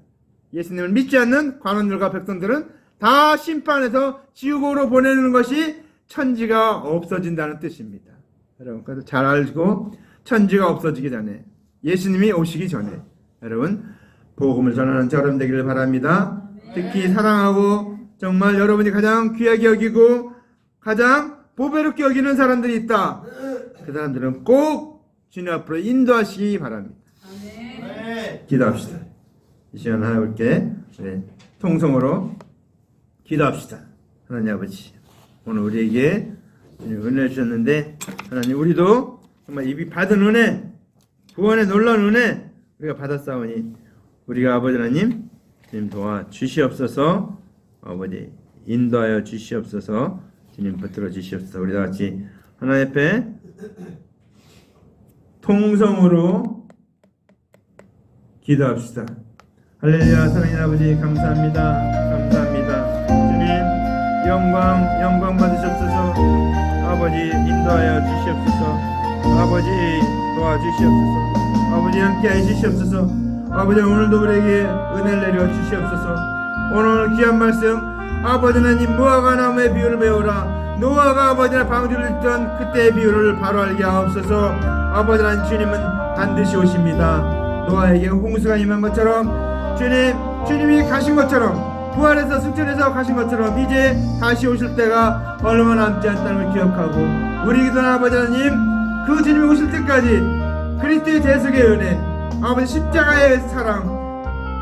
예수님을 믿지 않는 관원들과 백성들은 다 심판해서 지옥으로 보내는 것이 천지가 없어진다는 뜻입니다. 여러분 그래서 잘 알고 천지가 없어지기 전에 예수님이 오시기 전에 여러분 복음을 전하는 저여러분 되기를 바랍니다. 특히 사랑하고 정말 여러분이 가장 귀하게 여기고 가장 보배롭게 여기는 사람들이 있다. 그 사람들은 꼭 주님 앞으로 인도하시기 바랍니다. 기도합시다. 이 시간 하나님께 통성으로 기도합시다. 하나님 아버지, 오늘 우리에게 은혜를 주셨는데 하나님 우리도 정말 이미 받은 은혜, 구원의 놀라운 은혜 우리가 받았사오니 우리가 아버지 하나님 주님 도와 주시옵소서. 아버지 인도하여 주시옵소서. 주님 붙들어 주시옵소서. 우리 다 같이 하나님 앞에 통성으로 기도합시다. 할렐루야. 사랑하는 아버지 감사합니다. 감사합니다. 주님 영광 받으시옵소서. 아버지 인도하여 주시옵소서. 아버지 도와주시옵소서. 아버지 함께하여 주시옵소서. 아버지 오늘도 우리에게 은혜를 내려 주시옵소서. 오늘 귀한 말씀 아버지 하나님 무화과나무의 비유를 배우라. 노아가 아버지나 방주를 짓던 그때의 비유를 바로 알게 하옵소서. 아버지 하나님 주님은 반드시 오십니다. 노아에게 홍수가 임한 것처럼 주님이 가신 것처럼 부활해서 승천해서 가신 것처럼 이제 다시 오실 때가 얼마 남지 않다는 걸 기억하고 우리 기도는 아버지 하나님 그 주님이 오실 때까지 그리스도의 대속의 은혜 아버지 십자가의 사랑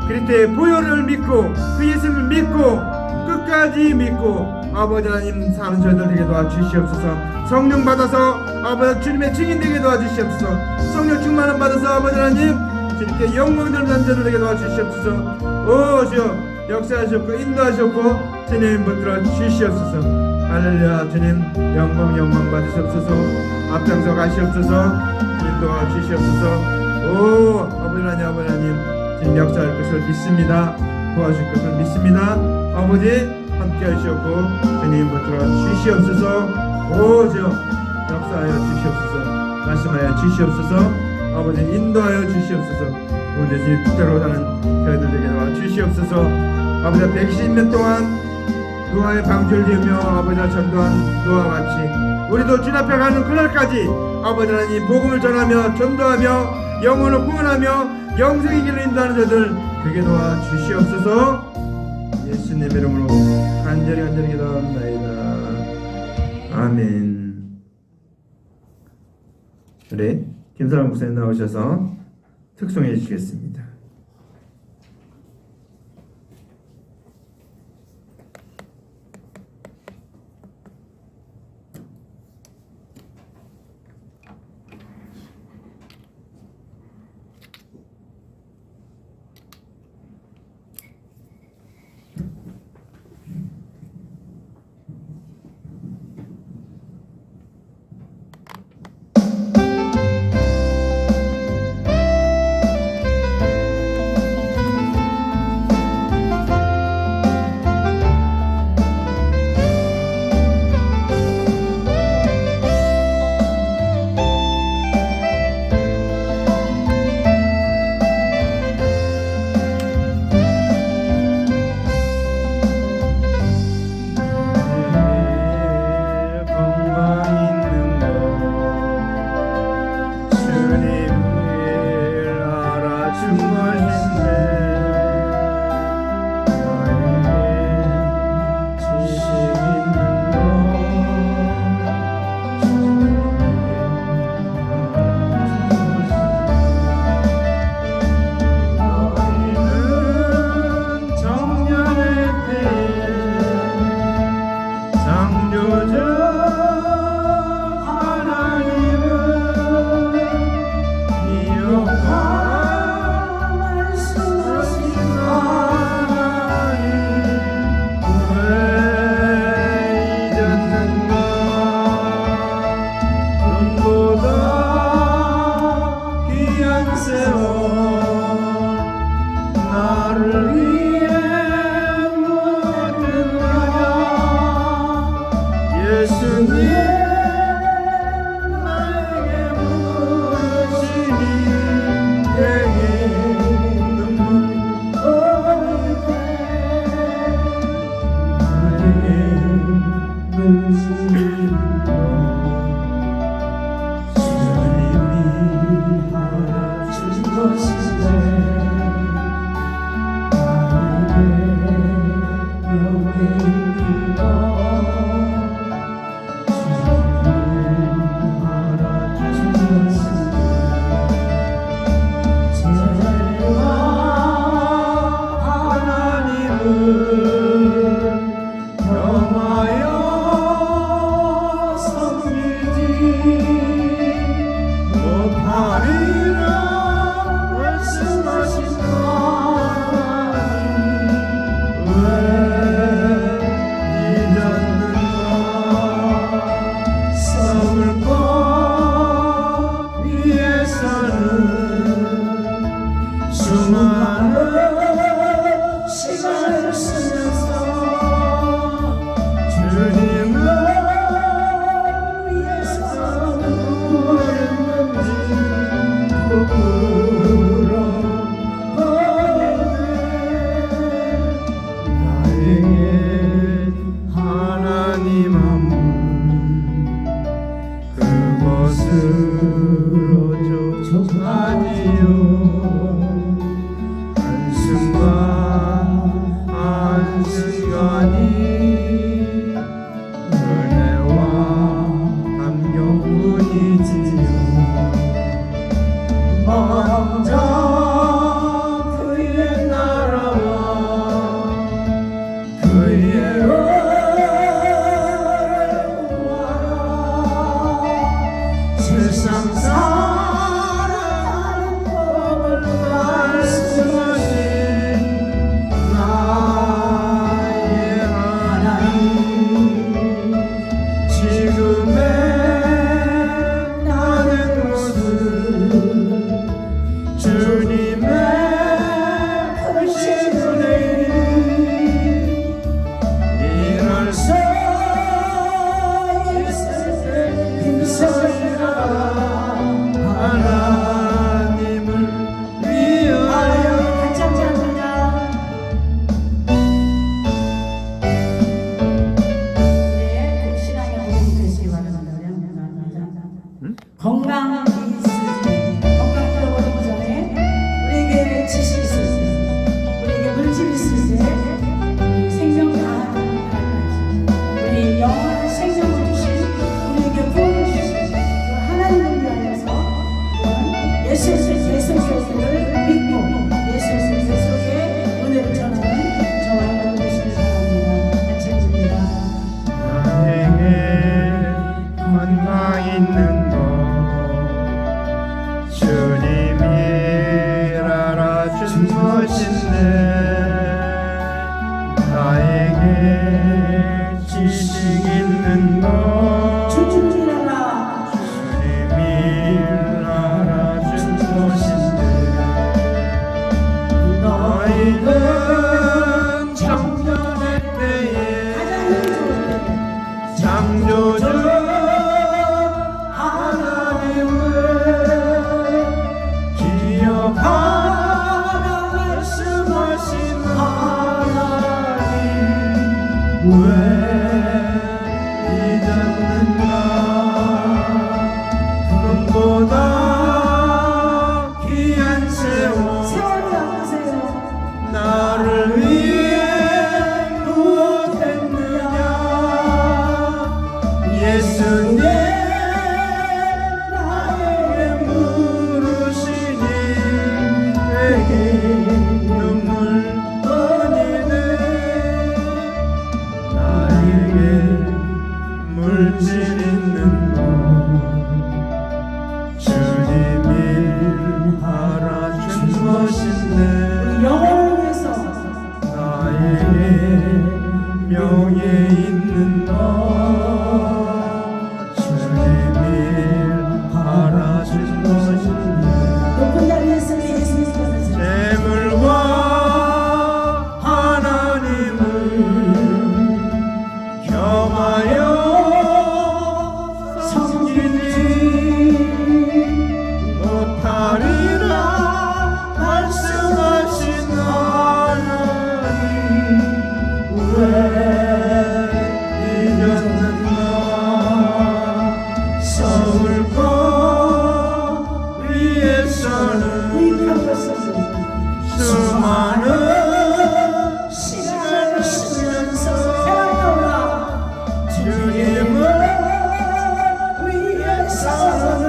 그리스도의 보혈을 믿고 그 예수님을 믿고 끝까지 믿고 아버지 하나님 사는 저희들에게 도와주시옵소서. 성령 받아서 아버지 주님의 증인 되게 도와주시옵소서. 성령 충만함 받아서 아버지 하나님 주님께 영광들 단자들에게 도와주시옵소서. 오 주여 역사하셨고 인도하셨고 주님 붙들어 주시옵소서. 할렐루야. 주님 영광 받으시옵소서. 앞장서 가시옵소서. 주님 도와주시옵소서. 오 아버지 하나님 주님 역사할 것을 믿습니다. 도와줄 것을 믿습니다. 아버지 함께 하시옵고 주님 붙들어 주시옵소서. 오 주여 역사하여 주시옵소서. 말씀하여 주시옵소서. 아버지 인도하여 주시옵소서. 오늘 주님 뜻대로 사는 저희들에게 도와 주시옵소서. 아버지 120년 동안 노아의 방주를 지으며 아버지와 전도한 노아와 같이 우리도 주님 앞에 가는 그날까지 아버지 하나님 복음을 전하며 전도하며 영혼을 구원하며 영생의 길을 인도하는 자들 되게 도와주시옵소서. 예수님 이름으로 간절히 기도합나이다. 아멘. 우리 김사람 목사님 나오셔서 특송해 주시겠습니다. 영하여 섬기네 하시기 바랍니다. 건강 있을 때, 건강 잃어버리기 전에 우리에게 지식 있을 때, 우리에게 물질 있을 때, 우리 생명 다하는 하나님, 우리 영원한 생명을 주신, 우리에게 구원을 주신 그 하나님을 위하여서 우리는 예수 그리스도를 믿고 예수 그리스도의 은혜를 전하는 저와 여러분 되시길 바랍니다. 같이 해줍니다. 나에게 건강 있는 것 주님이 알아준 것인데 나에게 지식 있는 것 주님이라 주님이 알아준 것인데 너희는 청년의 때에 창조주 하나님을 기억하라 말씀하신 하나님 왜 잊었는가 금보다 귀한 세월 나를 위해 무엇했느냐 예수님 나에게 물으시니 내게 눈물 흘리네 나에게 물질 있는 것 주님이 알아준 것인데 영혼을 위해서 나에게 명예 있는 것 주님이 알아준 것인데 높은 자리에서 예수 그리스도를 재물과 하나님을 겸하여 섬기지 못하리라 말씀하신 하나님 왜 잊었는가 서울 것 위에서는 수많은 시간을 쓰면서 생각하라 주님을 위해서는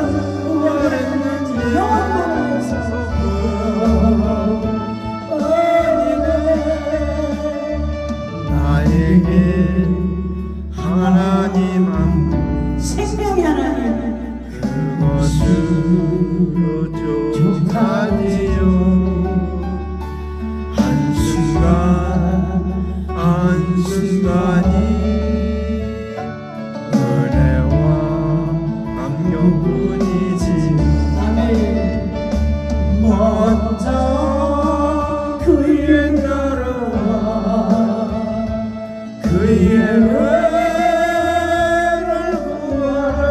무엇했는지 영원을 위해서 나에게 하나님 한 생명이 하나님 그것으로 족하지요 한순간이 은혜와 감격뿐이지 아멘 먼저 그의 나라와 그의 은혜를 구하라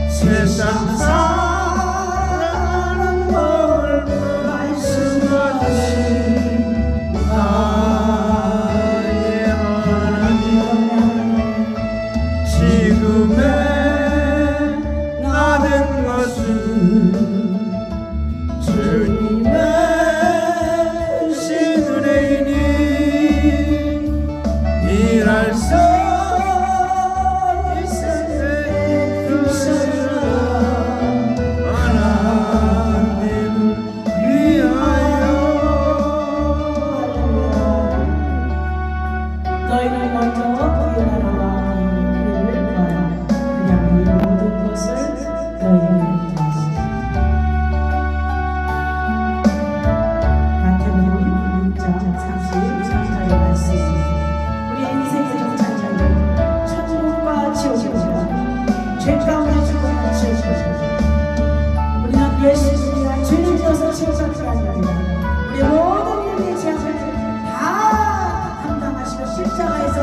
세상 사랑하는 걸 말씀하신 나의 하나님 지금의 나된 것은 주님의 크신 은혜이니 일할 수 있을 때 힘쓰라 하나님을 위하여 너희는 먼저 그의 나라와 그의 의를 구하라 그냥 이 모든 것을 너희에게 주시리라. 마태복음 6장 33절의 말씀 우리 인생의 정착자는 천국과 지옥입니다. 죄 가운데 죽으면 지옥입니다. 우리는 예수님이란 죄를 지어서 지옥 갈 줄 아닙니다. 우리 모든 인류의 죄악을 다 담당하시고 십자가에서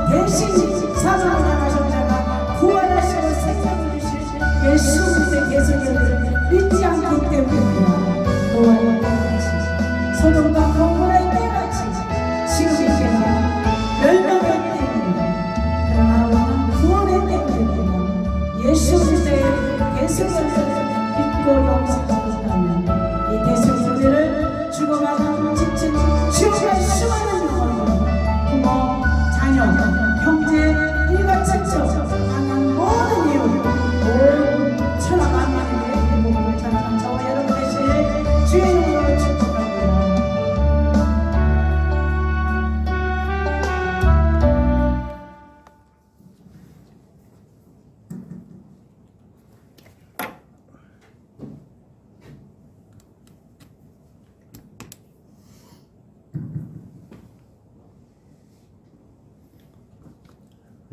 대신 사망을 당하신 자가 구원하시고 생명을 주실 예수 그리스도의 계속을 믿지 않기 때문입니다. 노아의 때같이 소돔과 고모라의 때같이 지금 이 때가 멸망의 때입니다. 그러나 우리는 구원의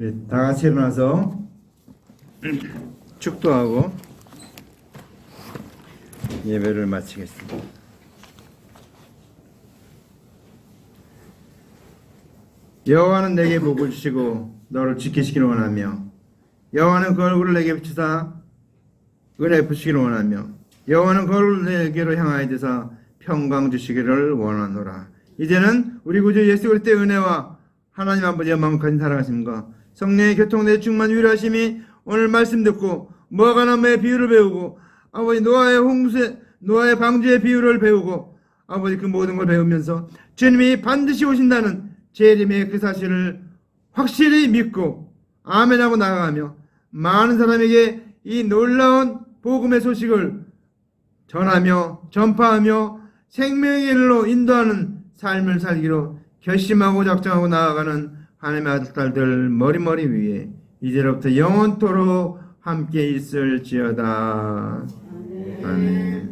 우리 다 같이 일어나서 축도하고 예배를 마치겠습니다. 여호와는 내게 복을 주시고 너를 지키시기를 원하며 여호와는 그 얼굴을 내게 비추사 은혜 베푸시기를 원하며 여호와는 그 얼굴을 내게로 향하여 드사 평강 주시기를 원하노라. 이제는 우리 구주 예수 그리스도의 은혜와 하나님 아버지의 마음까지 사랑하심과 성령의 교통내 충만 위로하심이 오늘 말씀 듣고 무화과나무의 비유를 배우고 아버지 노아의 방주의 비유를 배우고 아버지 그 모든 걸 배우면서 주님이 반드시 오신다는 재림의 그 사실을 확실히 믿고 아멘하고 나아가며 많은 사람에게 이 놀라운 복음의 소식을 전하며 전파하며 생명의 길로 인도하는 삶을 살기로 결심하고 작정하고 나아가는 하나님의 아들 딸들 머리머리 위에 이제로부터 영원토록 함께 있을지어다. 아멘.